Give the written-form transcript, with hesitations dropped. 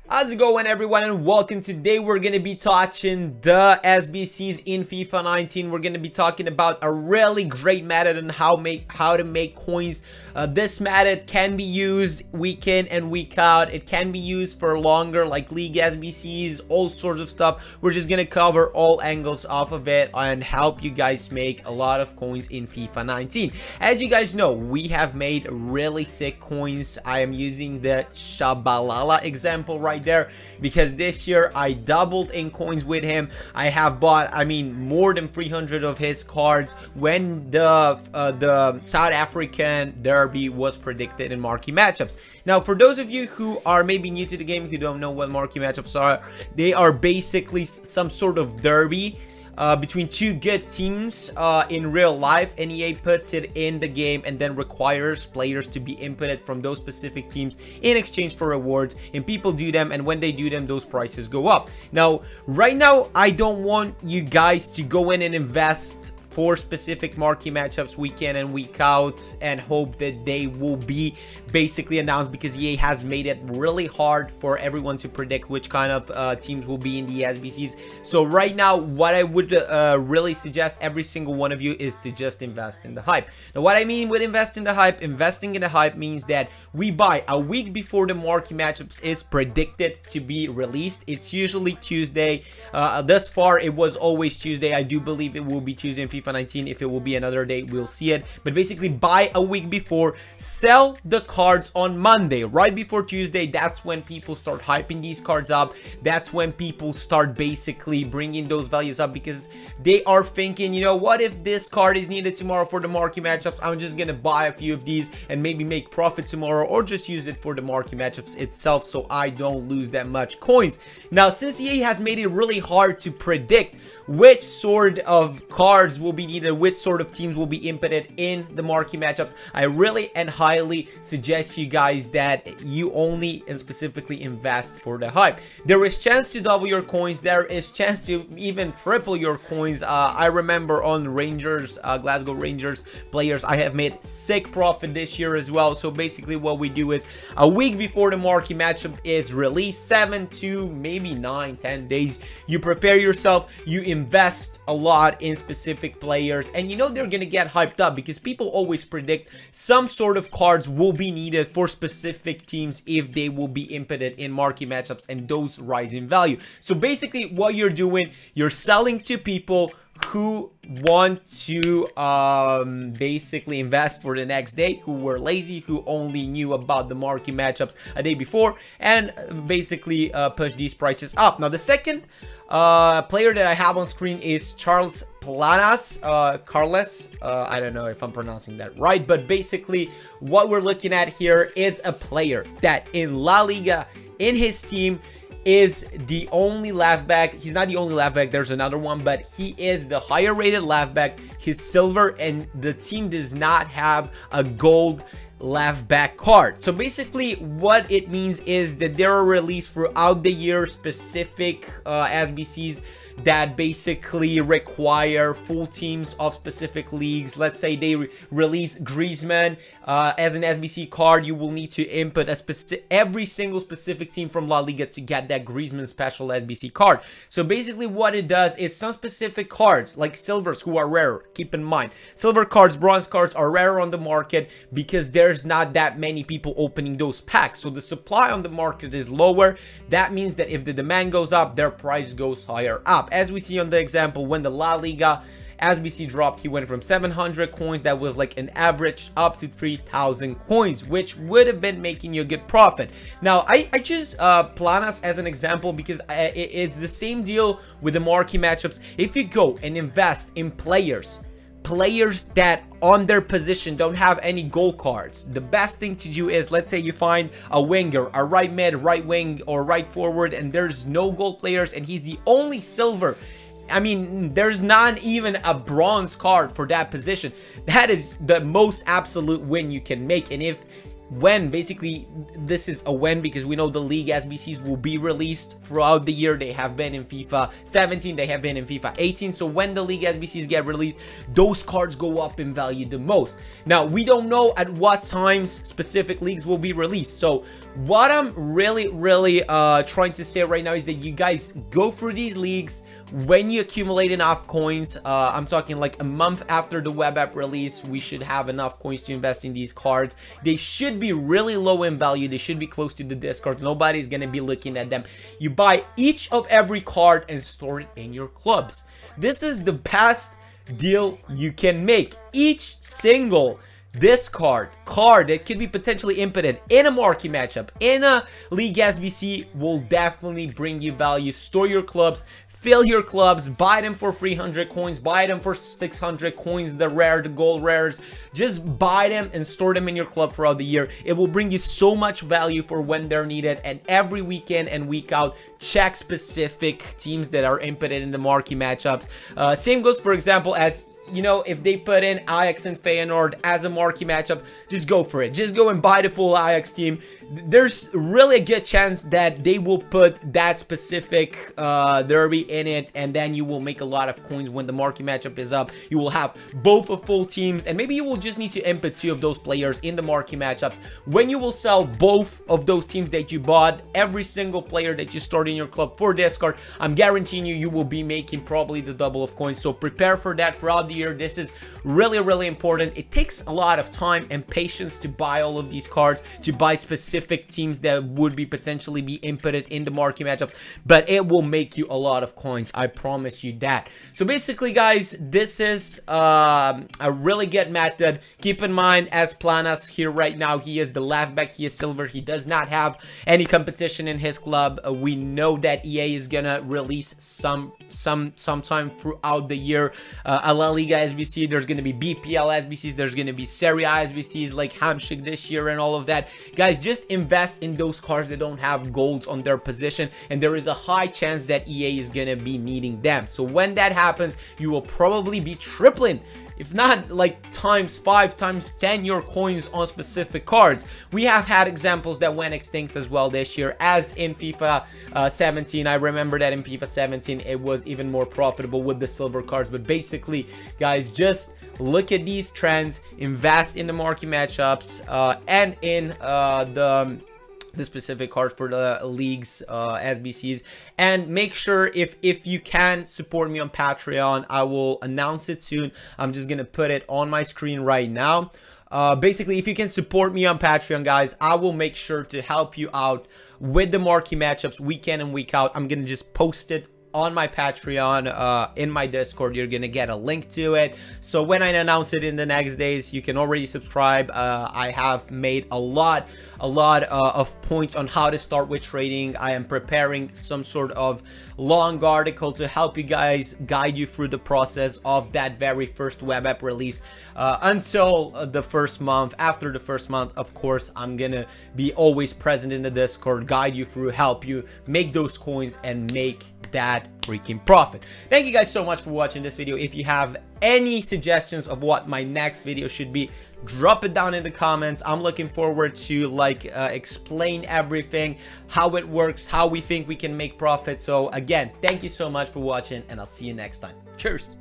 How's it going, everyone, and welcome. Today we're going to be touching the SBCs in FIFA 19. We're going to be talking about a really great method on how to make coins. This method can be used week in and week out. It can be used for longer, like league SBCs, all sorts of stuff. We're just going to cover all angles off of it and help you guys make a lot of coins in FIFA 19. As you guys know, we have made really sick coins. I am using the Shabalala example right there because this year I doubled in coins with him. I have bought, more than 300 of his cards when the South African Derby was predicted in Marquee Matchups. Now, for those of you who are maybe new to the game, who don't know what Marquee Matchups are, they are basically some sort of derby between two good teams in real life, and EA puts it in the game and then requires players to be inputted from those specific teams in exchange for rewards, and people do them, and when they do them, those prices go up. Now, right now, I don't want you guys to go in and invest for specific marquee matchups week in and week out and hope that they will be basically announced, because EA has made it really hard for everyone to predict which kind of teams will be in the SBCs. So right now, what I would really suggest every single one of you is to just invest in the hype. Now, what I mean with investing in the hype means that we buy a week before the marquee matchups is predicted to be released. It's usually Tuesday. Thus far, it was always Tuesday. I do believe it will be Tuesday in FIFA 19. If it will be another day, we'll see it. But basically, buy a week before, sell the cards on Monday, right before Tuesday. That's when people start hyping these cards up. That's when people start basically bringing those values up, because they are thinking, you know, what if this card is needed tomorrow for the marquee matchups? I'm just gonna buy a few of these and maybe make profit tomorrow, or just use it for the marquee matchups itself so I don't lose that much coins. Now, since EA has made it really hard to predict which sort of cards will be needed, which sort of teams will be inputted in the marquee matchups, I really and highly suggest you guys that you only and specifically invest for the hype. There is chance to double your coins. There is chance to even triple your coins. I remember on Rangers, Glasgow Rangers players, I have made sick profit this year as well. So basically what we do is a week before the marquee matchup is released, 7 to maybe 9-10 days, you prepare yourself, you invest a lot in specific players, and you know they're gonna get hyped up because people always predict some sort of cards will be needed for specific teams if they will be inputted in marquee matchups, and those rise in value. So basically what you're doing, you're selling to people who want to basically invest for the next day, who were lazy, who only knew about the marquee matchups a day before, and basically push these prices up. Now, the second player that I have on screen is Charles Planas, Carles. I don't know if I'm pronouncing that right, but basically what we're looking at here is a player that in La Liga, in his team, is the only left back. He's not the only left back, there's another one, but he is the higher rated left back. He's silver, and the team does not have a gold left back card. So basically what it means is that there are released throughout the year specific SBCs that basically require full teams of specific leagues. Let's say they release Griezmann as an SBC card. You will need to input every single specific team from La Liga to get that Griezmann special SBC card. So basically what it does is some specific cards like silvers, who are rare. Keep in mind, silver cards, bronze cards are rare on the market because there's not that many people opening those packs. So the supply on the market is lower. That means that if the demand goes up, their price goes higher up. As we see on the example, when the La Liga SBC dropped, he went from 700 coins, that was like an average, up to 3,000 coins, which would have been making you a good profit. Now, I choose Planas as an example because it's the same deal with the marquee matchups. If you go and invest in players that on their position don't have any gold cards, the best thing to do is, let's say you find a winger, a right mid, right wing, or right forward, and there's no gold players and he's the only silver. There's not even a bronze card for that position. That is the most absolute win you can make. And if when basically this is a when, because we know the league SBCs will be released throughout the year. They have been in FIFA 17, they have been in FIFA 18. So when the league SBCs get released, those cards go up in value the most. Now, we don't know at what times specific leagues will be released. So what I'm really trying to say right now is that you guys go through these leagues when you accumulate enough coins. I'm talking like a month after the web app release, we should have enough coins to invest in these cards. They should be really low in value. They should be close to the discards. Nobody's gonna be looking at them. You buy each of every card and store it in your clubs. This is the best deal you can make. Each single discard card that could be potentially inputted in a marquee matchup, in a league SBC, will definitely bring you value. Store your clubs, fill your clubs, buy them for 300 coins, buy them for 600 coins, the rare, the gold rares. Just buy them and store them in your club throughout the year. It will bring you so much value for when they're needed. And every weekend and week out, check specific teams that are inputted in the marquee matchups. Same goes, for example, as you know, if they put in Ajax and Feyenoord as a marquee matchup, just go for it. Just go and buy the full Ajax team. There's really a good chance that they will put that specific derby in it, and then you will make a lot of coins when the marquee matchup is up. You will have both of full teams, and maybe you will just need to input 2 of those players in the marquee matchups. When you will sell both of those teams that you bought, every single player that you stored in your club for discard, I'm guaranteeing you will be making probably the double of coins. So prepare for that throughout the year. This is really important. It takes a lot of time and patience to buy all of these cards, to buy specific teams that would be potentially be inputted in the marquee matchups, but it will make you a lot of coins. I promise you that. So basically, guys, this is a really good method. Keep in mind, as Planas here right now, he is the left back. He is silver. He does not have any competition in his club. We know that EA is gonna release sometime throughout the year a La Liga SBC. There's gonna be BPL SBCs. There's gonna be Serie A SBCs like Hamshik this year and all of that. Guys, just invest in those cards that don't have golds on their position, and there is a high chance that EA is gonna be needing them. So when that happens, you will probably be tripling, if not like times 5, times 10 your coins on specific cards. We have had examples that went extinct as well this year, as in FIFA 17. I remember that in FIFA 17 it was even more profitable with the silver cards. But basically, guys, just look at these trends, invest in the marquee matchups and in the specific cards for the leagues SBCs, and make sure if you can support me on Patreon. I will announce it soon. I'm just gonna put it on my screen right now. Basically, if you can support me on Patreon, guys, I will make sure to help you out with the marquee matchups week in and week out. I'm gonna just post it on my Patreon, in my Discord. You're gonna get a link to it, so when I announce it in the next days, you can already subscribe. I have made a lot of points on how to start with trading. I am preparing some sort of long article to help you guys, guide you through the process of that very first web app release until the first month. After the first month, of course, I'm gonna be always present in the Discord, guide you through, help you make those coins and make that freaking profit. Thank you guys so much for watching this video. If you have any suggestions of what my next video should be, drop it down in the comments. I'm looking forward to explain everything, how it works, how we think we can make profit. So again, thank you so much for watching, and I'll see you next time. Cheers.